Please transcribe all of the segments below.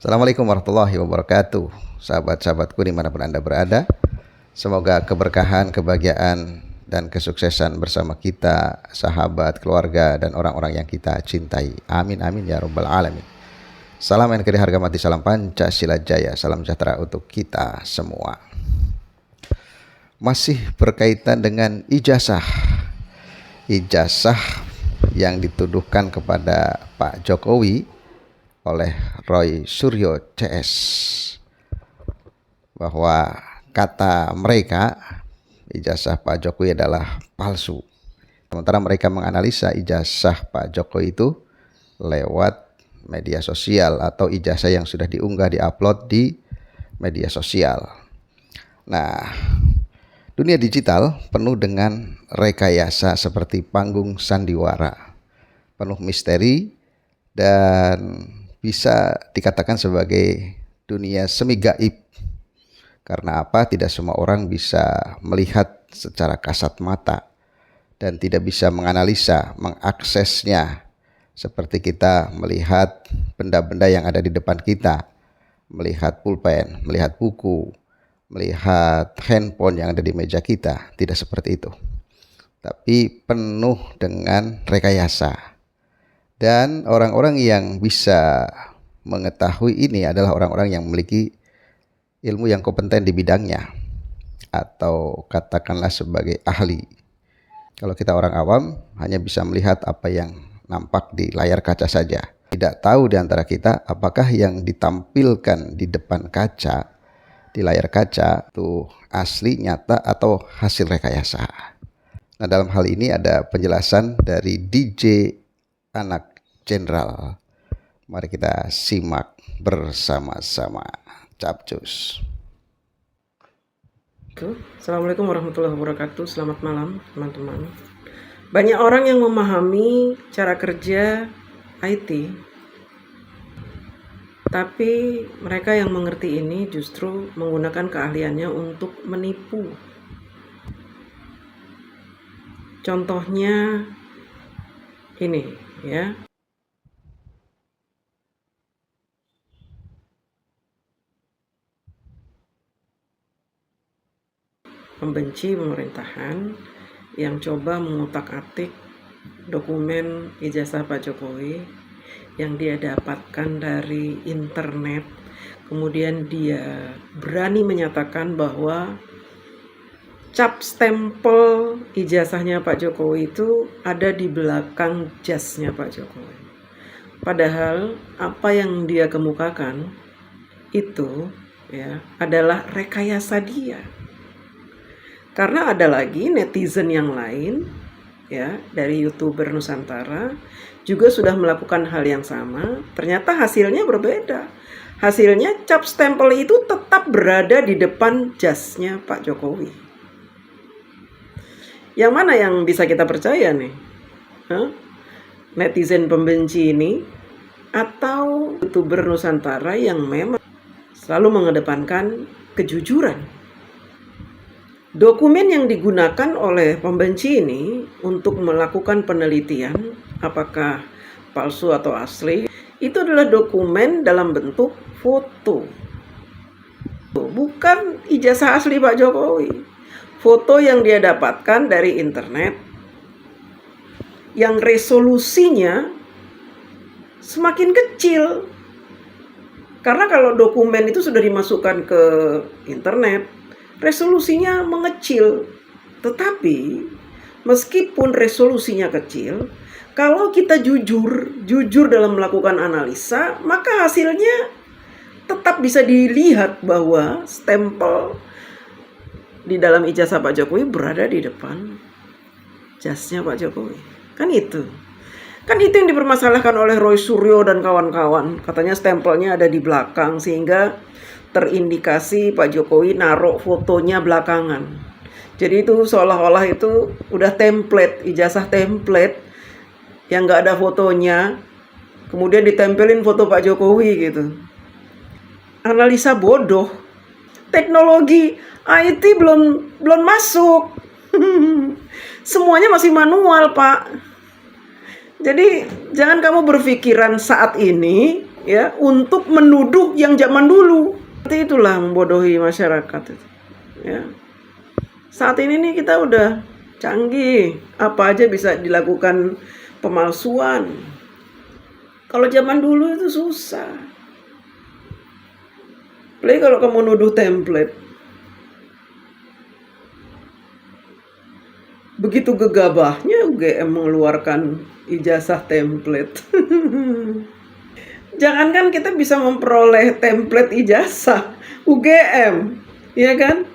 Assalamualaikum warahmatullahi wabarakatuh. Sahabat-sahabatku dimanapun Anda berada, semoga keberkahan, kebahagiaan, dan kesuksesan bersama kita, sahabat, keluarga, dan orang-orang yang kita cintai. Amin, amin, ya rabbal alamin. Salam NKRI harga mati, salam Pancasila Jaya, salam sejahtera untuk kita semua. Masih berkaitan dengan ijazah. Ijazah yang dituduhkan kepada Pak Jokowi oleh Roy Suryo CS, bahwa kata mereka ijazah Pak Jokowi adalah palsu. Sementara mereka menganalisa ijazah Pak Jokowi itu lewat media sosial atau ijazah yang sudah diunggah, diupload di media sosial. Nah, dunia digital penuh dengan rekayasa seperti panggung sandiwara, penuh misteri, dan bisa dikatakan sebagai dunia semi gaib. Karena apa? Tidak semua orang bisa melihat secara kasat mata dan tidak bisa menganalisa, mengaksesnya seperti kita melihat benda-benda yang ada di depan kita, melihat pulpen, melihat buku, melihat handphone yang ada di meja kita. Tidak seperti itu, tapi penuh dengan rekayasa. Dan orang-orang yang bisa mengetahui ini adalah orang-orang yang memiliki ilmu yang kompeten di bidangnya, atau katakanlah sebagai ahli. Kalau kita orang awam hanya bisa melihat apa yang nampak di layar kaca saja. Tidak tahu di antara kita apakah yang ditampilkan di depan kaca, di layar kaca, itu asli, nyata, atau hasil rekayasa. Nah, dalam hal ini ada penjelasan dari DJ Anak Jenderal. Mari kita simak bersama-sama. Capcus. Assalamualaikum warahmatullahi wabarakatuh. Selamat malam teman-teman. Banyak orang yang memahami cara kerja IT, tapi mereka yang mengerti ini justru menggunakan keahliannya untuk menipu. Contohnya ini ya. Pembenci pemerintahan yang coba mengutak-atik dokumen ijazah Pak Jokowi yang dia dapatkan dari internet. Kemudian dia berani menyatakan bahwa cap stempel ijazahnya Pak Jokowi itu ada di belakang jasnya Pak Jokowi. Padahal apa yang dia kemukakan itu ya adalah rekayasa dia. Karena ada lagi netizen yang lain ya dari YouTuber Nusantara juga sudah melakukan hal yang sama, ternyata hasilnya berbeda. Hasilnya cap stempel itu tetap berada di depan jasnya Pak Jokowi. Yang mana yang bisa kita percaya nih? Netizen pembenci ini atau YouTuber Nusantara yang memang selalu mengedepankan kejujuran? Dokumen yang digunakan oleh pembenci ini untuk melakukan penelitian apakah palsu atau asli itu adalah dokumen dalam bentuk foto. Bukan ijazah asli Pak Jokowi. Foto yang dia dapatkan dari internet yang resolusinya semakin kecil. Karena kalau dokumen itu sudah dimasukkan ke internet, resolusinya mengecil. Tetapi meskipun resolusinya kecil, kalau kita jujur dalam melakukan analisa, maka hasilnya tetap bisa dilihat bahwa stempel di dalam ijazah Pak Jokowi berada di depan jasnya Pak Jokowi. Kan itu yang dipermasalahkan oleh Roy Suryo dan kawan-kawan. Katanya stempelnya ada di belakang sehingga terindikasi Pak Jokowi naruh fotonya belakangan. Jadi itu seolah-olah itu udah template, ijazah template yang nggak ada fotonya, kemudian ditempelin foto Pak Jokowi gitu. Analisa bodoh. Teknologi IT belum masuk. Semuanya masih manual, Pak. Jadi jangan kamu berpikiran saat ini ya, untuk menuduh yang zaman dulu. Seperti itulah membodohi masyarakat itu, ya. Saat ini nih kita udah canggih, apa aja bisa dilakukan pemalsuan. Kalau zaman dulu itu susah. Apalagi kalau kamu nuduh template. Begitu gegabahnya UGM mengeluarkan ijazah template. Jangankan kita bisa memperoleh template ijazah UGM, ya kan?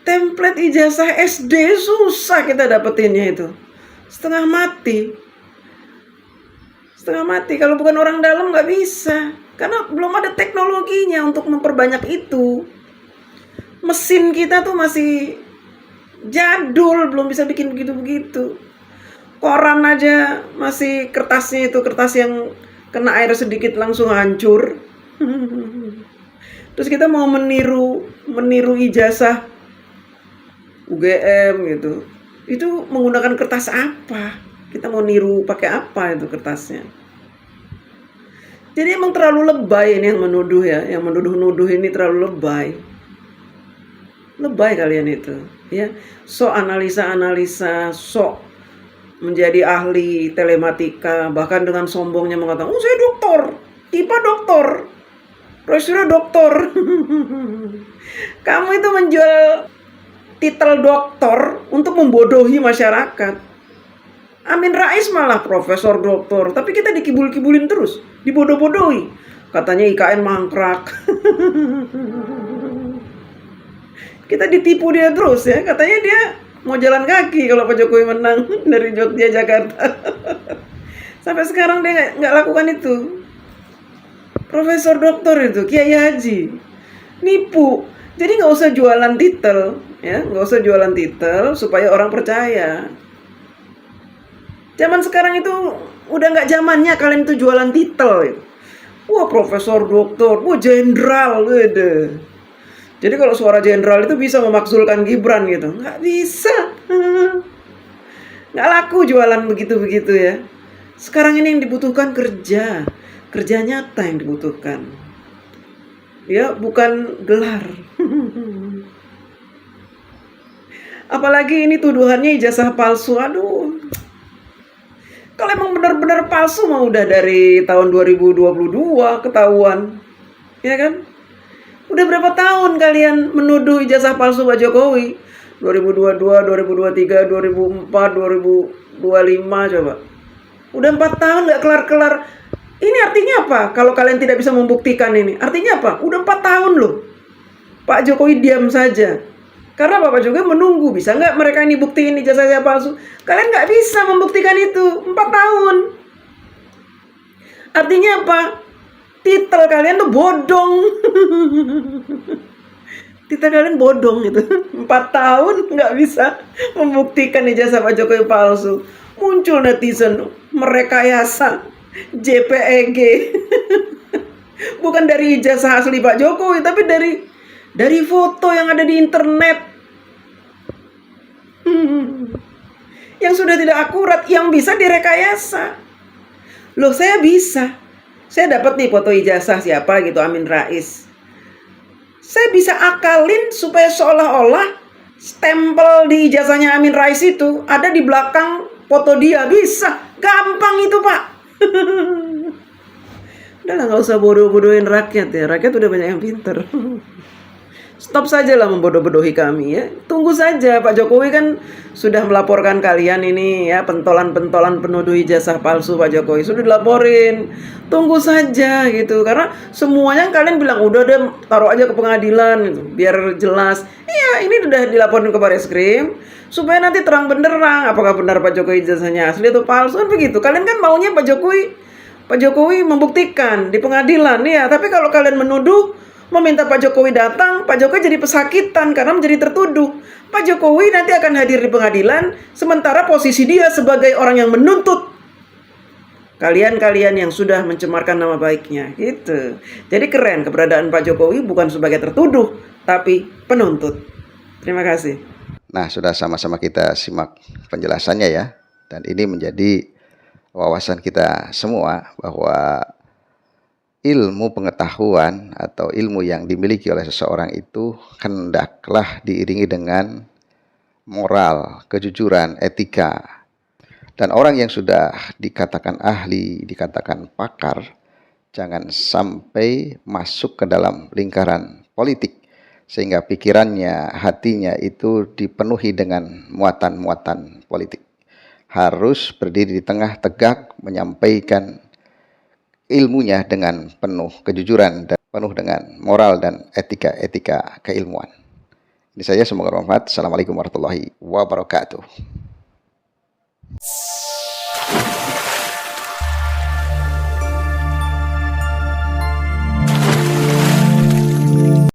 Template ijazah SD susah kita dapetinnya itu. Setengah mati. Setengah mati. Kalau bukan orang dalam nggak bisa. Karena belum ada teknologinya untuk memperbanyak itu. Mesin kita tuh masih jadul, belum bisa bikin begitu-begitu. Koran aja masih kertasnya itu kertas yang kena air sedikit langsung hancur. Terus kita mau meniru ijazah UGM gitu. Itu menggunakan kertas apa? Kita mau niru pakai apa itu kertasnya? Jadi emang terlalu lebay ini yang menuduh ya, yang menuduh-nuduh ini terlalu lebay. Lebay kalian itu, ya. Sok analisa-analisa, sok menjadi ahli telematika, bahkan dengan sombongnya mengatakan, "Oh, saya doktor, IPA doktor, Roysurya doktor." Kamu itu menjual titel doktor untuk membodohi masyarakat. Amin Rais malah profesor doktor, tapi kita dikibul-kibulin terus, dibodoh-bodohi. Katanya IKN mangkrak. Kita ditipu dia terus ya, katanya dia mau jalan kaki kalau Pak Jokowi menang dari Jogja Jakarta. Sampai sekarang dia nggak lakukan itu. Profesor doktor itu, Kiai Haji, nipu. Jadi nggak usah jualan titel, ya, nggak usah jualan titel supaya orang percaya. Zaman sekarang itu udah nggak zamannya kalian itu jualan titel. Wah, profesor doktor, wah jenderal, gitu. Jadi kalau suara jenderal itu bisa memakzulkan Gibran gitu, nggak bisa. Nggak laku jualan begitu-begitu ya. Sekarang ini yang dibutuhkan kerja nyata yang dibutuhkan. Ya, bukan gelar. Apalagi ini tuduhannya ijazah palsu, aduh. Kalau emang benar-benar palsu mah udah dari tahun 2022 ketahuan. Ya kan? Udah berapa tahun kalian menuduh ijazah palsu Pak Jokowi? 2022, 2023, 2004, 2025 coba. Udah 4 tahun nggak kelar-kelar. Ini artinya apa? Kalau kalian tidak bisa membuktikan ini. Artinya apa? Udah 4 tahun loh. Pak Jokowi diam saja. Karena Bapak juga menunggu, bisa nggak mereka ini buktiin ijazahnya palsu? Kalian nggak bisa membuktikan itu, 4 tahun. Artinya apa? Titel kalian tuh bodong. Titel kalian bodong gitu. 4 tahun nggak bisa membuktikan ijazah Pak Jokowi palsu. Muncul netizen merekayasa JPEG. Bukan dari ijazah asli Pak Jokowi, tapi dari foto yang ada di internet. Yang sudah tidak akurat, yang bisa direkayasa. Loh, saya bisa. Saya dapat nih foto ijazah siapa gitu, Amin Rais. Saya bisa akalin supaya seolah-olah stempel di ijazahnya Amin Rais itu ada di belakang foto dia. Bisa. Gampang itu, Pak. Udah lah, gak usah bodoh-bodohin rakyat ya. Rakyat udah banyak yang pinter. Stop saja lah membodoh-bodohi kami ya. Tunggu saja, Pak Jokowi kan sudah melaporkan kalian ini ya, pentolan-pentolan penuduh ijazah palsu Pak Jokowi sudah dilaporin. Tunggu saja gitu, karena semuanya kalian bilang udah deh, taruh aja ke pengadilan gitu, biar jelas. Iya, ini udah dilaporin ke Barreskrim supaya nanti terang benderang apakah benar Pak Jokowi ijazahnya asli atau palsu, kan begitu. Kalian kan maunya Pak Jokowi membuktikan di pengadilan ya, tapi kalau kalian menuduh, meminta Pak Jokowi datang, Pak Jokowi jadi pesakitan karena menjadi tertuduh. Pak Jokowi nanti akan hadir di pengadilan, sementara posisi dia sebagai orang yang menuntut kalian-kalian yang sudah mencemarkan nama baiknya, gitu. Jadi keren keberadaan Pak Jokowi bukan sebagai tertuduh, tapi penuntut. Terima kasih. Nah, sudah sama-sama kita simak penjelasannya ya. Dan ini menjadi wawasan kita semua bahwa ilmu pengetahuan atau ilmu yang dimiliki oleh seseorang itu hendaklah diiringi dengan moral, kejujuran, etika. Dan orang yang sudah dikatakan ahli, dikatakan pakar, jangan sampai masuk ke dalam lingkaran politik sehingga pikirannya, hatinya itu dipenuhi dengan muatan-muatan politik. Harus berdiri di tengah tegak menyampaikan ilmunya dengan penuh kejujuran dan penuh dengan moral dan etika-etika keilmuan. Ini saja, semoga bermanfaat. Assalamualaikum warahmatullahi wabarakatuh.